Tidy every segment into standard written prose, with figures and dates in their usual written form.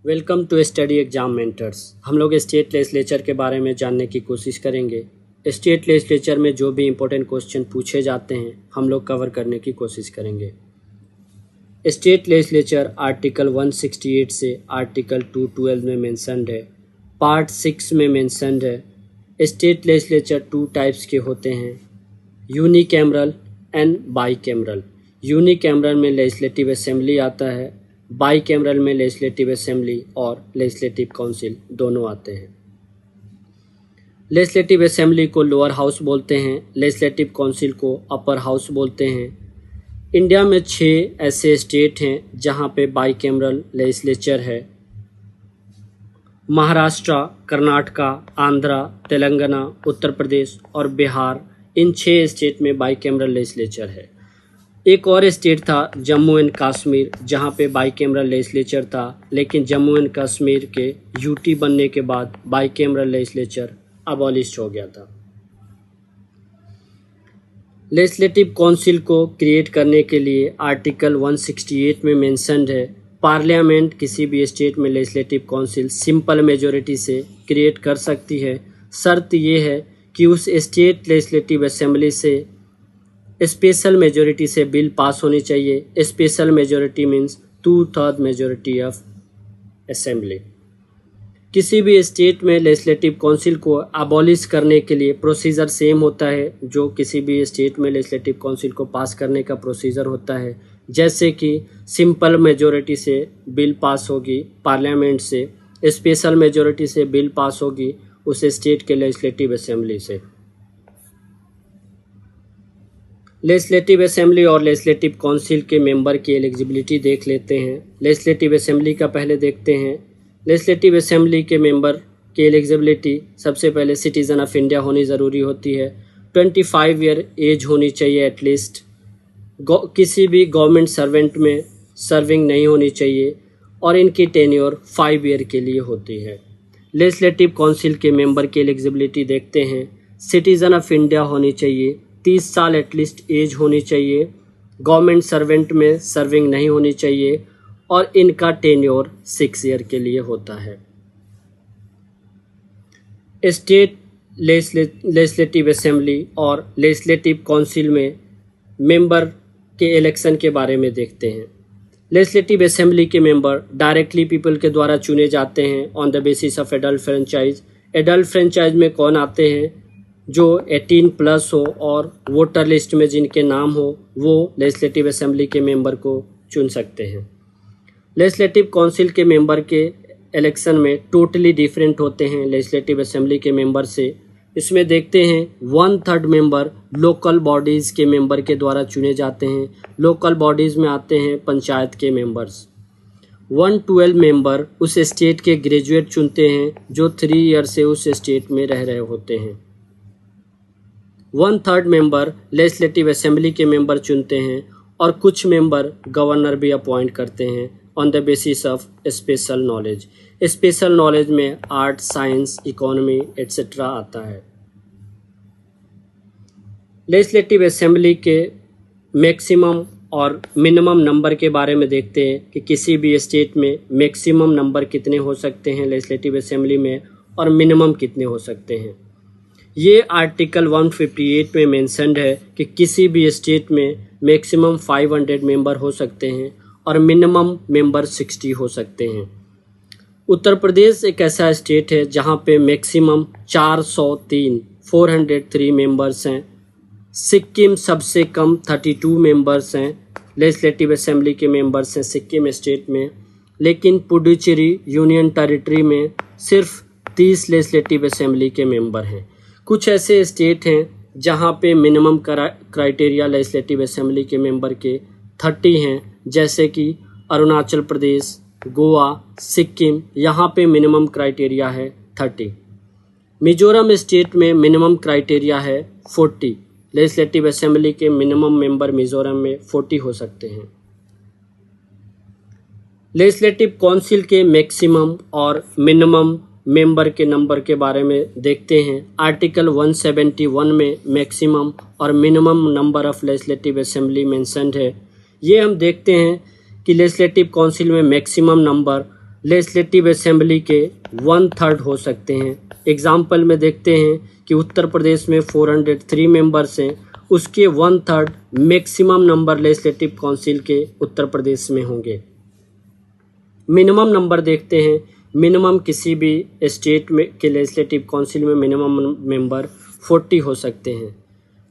Welcome to study exam mentors. हम लोग state legislature के बारे में जानने की कोशिश करेंगे। स्टेट लेजिस्लेचर में जो भी इम्पोर्टेंट क्वेश्चन पूछे जाते हैं हम लोग कवर करने की कोशिश करेंगे। स्टेट लेजिस्लेचर आर्टिकल 168 से आर्टिकल 212 में मेंशन्ड है। पार्ट 6 में मेंशन्ड है। स्टेट लेजिस्लेचर 2 टाइप्स के होते हैं, यूनिकैमरल एंड बाईकैमरल। यूनिकैमरल में लेजिस्लेटिव असेंबली आता है, बाईकैमरल में लेजिस्लेटिव असेंबली और लेजिस्लेटिव काउंसिल दोनों आते हैं। लेजिस्लेटिव असेंबली को लोअर हाउस बोलते हैं, लेजिस्लेटिव काउंसिल को अपर हाउस बोलते हैं। इंडिया में 6 ऐसे स्टेट हैं जहां पे बाईकैमरल लेजिस्लेचर है। महाराष्ट्र, कर्नाटका, आंध्रा, तेलंगाना, उत्तर प्रदेश और बिहार, इन 6 स्टेट में बाईकैमरल लेजिस्लेचर है। एक और स्टेट था जम्मू एंड कश्मीर, जहां पे बाईकैमरल लेजिस्लेचर था, लेकिन जम्मू एंड कश्मीर के यूटी बनने के बाद बाईकैमरल लेजिस्लेचर अबॉलिश हो गया था। लेजिस्लेटिव काउंसिल को क्रिएट करने के लिए आर्टिकल 168 में मेंशन्ड है, पार्लियामेंट किसी भी स्टेट में लेजिस्लेटिव काउंसिल सिंपल मेजॉरिटी से क्रिएट कर सकती है। शर्त ये है कि उस स्टेट लेजिस्लेटिव असेंबली से स्पेशल मेजॉरिटी से बिल पास होनी चाहिए। Special majority means 2/3 majority of assembly. किसी भी स्टेट में लेजिस्लेटिव काउंसिल को अबॉलिश करने के लिए प्रोसीजर सेम होता है जो किसी भी स्टेट में लेजिस्लेटिव काउंसिल को पास करने का प्रोसीजर होता है। जैसे कि सिंपल मेजॉरिटी से बिल पास होगी पार्लियामेंट से, स्पेशल मेजॉरिटी से बिल पास होगी उस स्टेट के लेजिस्लेटिव असेंबली से। लेजिस्लेटिव असेंबली और लेजिस्लेटिव काउंसिल के मेंबर की एलिजिबिलिटी देख लेते हैं। लेजिस्लेटिव असेंबली का पहले देखते हैं। लेजिस्लेटिव असेंबली के मेंबर की एलिजिबिलिटी सबसे पहले सिटीज़न ऑफ इंडिया होनी ज़रूरी होती है। 25 ईयर एज होनी चाहिए एटलीस्ट। किसी भी गवर्नमेंट सर्वेंट में सर्विंग नहीं होनी चाहिए और इनकी टेन्योर 5 ईयर के लिए होती है। लेजिस्लेटिव काउंसिल के मेंबर की एलिजिबिलिटी देखते हैं। सिटीज़न ऑफ इंडिया होनी चाहिए, 30 साल एटलीस्ट एज होनी चाहिए, गवर्नमेंट सर्वेंट में सर्विंग नहीं होनी चाहिए और इनका टेन्योर 6 ईयर के लिए होता है। स्टेट लेजिस्लेटिव असेंबली और लेजिस्लेटिव काउंसिल में मेंबर के इलेक्शन के बारे में देखते हैं। लेजिस्लेटिव असेंबली के मेंबर डायरेक्टली पीपल के द्वारा चुने जाते हैं on the basis of adult franchise. Adult franchise में कौन आते हैं? जो 18+ हो और वोटर लिस्ट में जिनके नाम हो वो लेजिस्लेटिव असेंबली के मेंबर को चुन सकते हैं। लेजिस्लेटिव काउंसिल के मेंबर के इलेक्शन में टोटली डिफरेंट होते हैं लेजिस्लेटिव असेंबली के मेंबर से। इसमें देखते हैं 1/3 मेंबर लोकल बॉडीज़ के मेंबर के द्वारा चुने जाते हैं। लोकल बॉडीज़ में आते हैं पंचायत के मेंबर्स। 1/12 मेंबर उस स्टेट के ग्रेजुएट चुनते हैं जो 3 ईयर से उस स्टेट में रह रहे होते हैं। 1/3 मेंबर लेजिस्लेटिव असेंबली के मेंबर चुनते हैं और कुछ मेंबर गवर्नर भी अपॉइंट करते हैं on the basis of special knowledge. Special knowledge में आर्ट, साइंस, इकोनॉमी एट्सेट्रा आता है। लेजिस्लेटिव असेंबली के मैक्सिमम और मिनिमम नंबर के बारे में देखते हैं कि किसी भी स्टेट में मैक्सिमम नंबर कितने हो सकते हैं लेजिस्लेटिव असेंबली में और मिनिमम कितने हो सकते हैं। ये आर्टिकल 158 में मेंशन्ड है कि किसी भी स्टेट में मैक्सिमम 500 मेंबर हो सकते हैं और मिनिमम मेंबर 60 हो सकते हैं। उत्तर प्रदेश एक ऐसा स्टेट है जहां पे मैक्सिमम 403 मेंबर्स हैं। सिक्किम सबसे कम 32 मेंबर्स हैं लेजिस्लेटिव असेंबली के मेंबर्स हैं सिक्किम स्टेट में, लेकिन पुडुचेरी यूनियन टेरिटरी में सिर्फ 30 लेजिस्लेटिव असेंबली के मेंबर हैं। कुछ ऐसे स्टेट हैं जहां पे मिनिमम क्राइटेरिया लेजिस्लेटिव असेंबली के मेंबर के 30 हैं, जैसे कि अरुणाचल प्रदेश, गोवा, सिक्किम, यहाँ पे मिनिमम क्राइटेरिया है 30। मिजोरम स्टेट में मिनिमम क्राइटेरिया है 40। लेजिस्लेटिव असेंबली के मिनिमम मेंबर मिजोरम में 40 हो सकते हैं। लेजिस्लेटिव काउंसिल के मैक्सिमम और मिनिमम मेंबर के नंबर के बारे में देखते हैं। आर्टिकल 171 में मैक्सिमम और minimum number of legislative assembly mentioned है। ये हम देखते हैं कि लेजिस्लेटिव काउंसिल में मैक्सिमम नंबर लेजिस्लेटिव असेंबली के 1/3 हो सकते हैं। एग्जाम्पल में देखते हैं कि उत्तर प्रदेश में 403 मेंबर्स हैं, उसके 1/3 मैक्सिमम नंबर लेजिस्लेटिव काउंसिल के उत्तर प्रदेश में होंगे। मिनिमम नंबर देखते हैं, मिनिमम किसी भी स्टेट में के लेजिस्लेटिव काउंसिल में मिनिमम मेंबर 40 हो सकते हैं।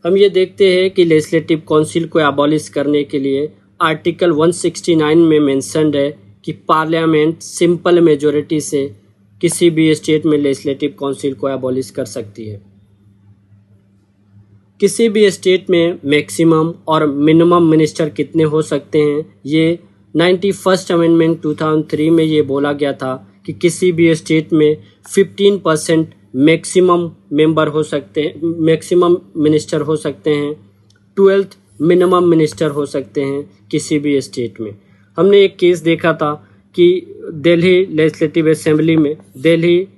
हम ये देखते हैं कि लेजिस्लेटिव काउंसिल को एबॉलिश करने के लिए आर्टिकल 169 में मेंशन्ड है कि पार्लियामेंट सिंपल मेजॉरिटी से किसी भी स्टेट में लेजिस्लेटिव काउंसिल को एबॉलिश कर सकती है। किसी भी स्टेट में मैक्सिमम और मिनिमम मिनिस्टर कितने हो सकते हैं, ये 91st अमेंडमेंट 2003 में ये बोला गया था कि किसी भी स्टेट में 15% मैक्सिमम मेंबर हो सकते हैं, मैक्सिमम मिनिस्टर हो सकते हैं, 12th मिनिमम मिनिस्टर हो सकते हैं किसी भी स्टेट में। हमने एक केस देखा था कि दिल्ली लेजिस्लेटिव असेंबली में दिल्ली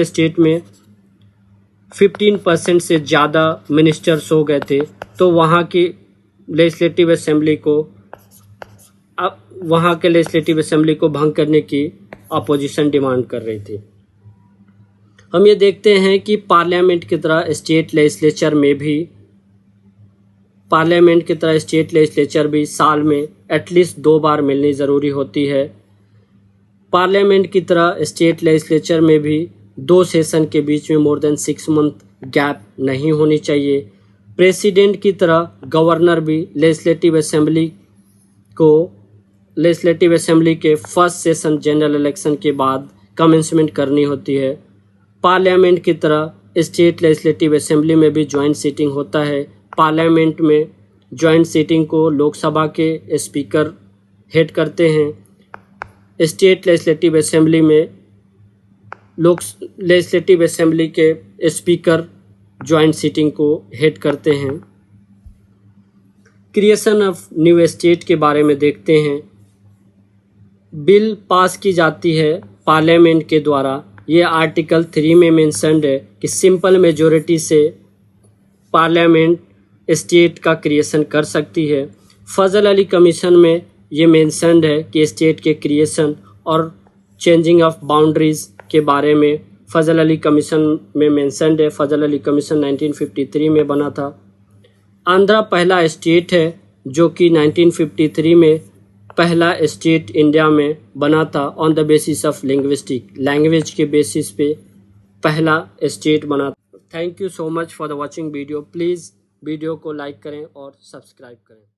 स्टेट में 15% से ज़्यादा मिनिस्टर्स हो गए थे, तो वहाँ की लेजिस्लेटिव असेंबली को भंग करने की अपोजिशन डिमांड कर रही थी। हम ये देखते हैं कि पार्लियामेंट की तरह स्टेट लेजिस्लेचर भी साल में एटलीस्ट 2 बार मिलनी ज़रूरी होती है। पार्लियामेंट की तरह स्टेट लेजिस्लेचर में भी 2 सेशन के बीच में मोर देन 6 मंथ गैप नहीं होनी चाहिए। प्रेसिडेंट की तरह गवर्नर भी लेजिस्लेटिव असेंबली के फर्स्ट सेशन जनरल इलेक्शन के बाद कमेंसमेंट करनी होती है। पार्लियामेंट की तरह स्टेट लेजिस्लेटिव असेंबली में भी जॉइंट सीटिंग होता है। पार्लियामेंट में जॉइंट सीटिंग को लोकसभा के स्पीकर हेड करते हैं। स्टेट लेजिस्लेटिव असेंबली के स्पीकर जॉइंट सीटिंग को हेड करते हैं। क्रिएशन ऑफ न्यू स्टेट के बारे में देखते हैं। बिल पास की जाती है पार्लियामेंट के द्वारा। ये आर्टिकल 3 में मेंशन्ड है कि सिंपल मेजॉरिटी से पार्लियामेंट स्टेट का क्रिएशन कर सकती है। फजल अली कमीशन में ये मेंशन्ड है कि स्टेट के क्रिएशन और चेंजिंग ऑफ बाउंड्रीज के बारे में फजल अली कमीशन में मेंशन्ड है। फजल अली कमीशन 1953 में बना था। आंध्रा पहला स्टेट है जो कि 1953 में पहला स्टेट इंडिया में बना था। On the basis of language के बेसिस पे पहला स्टेट बना। Thank you so much for the watching video. Please video को लाइक करें और सब्सक्राइब करें।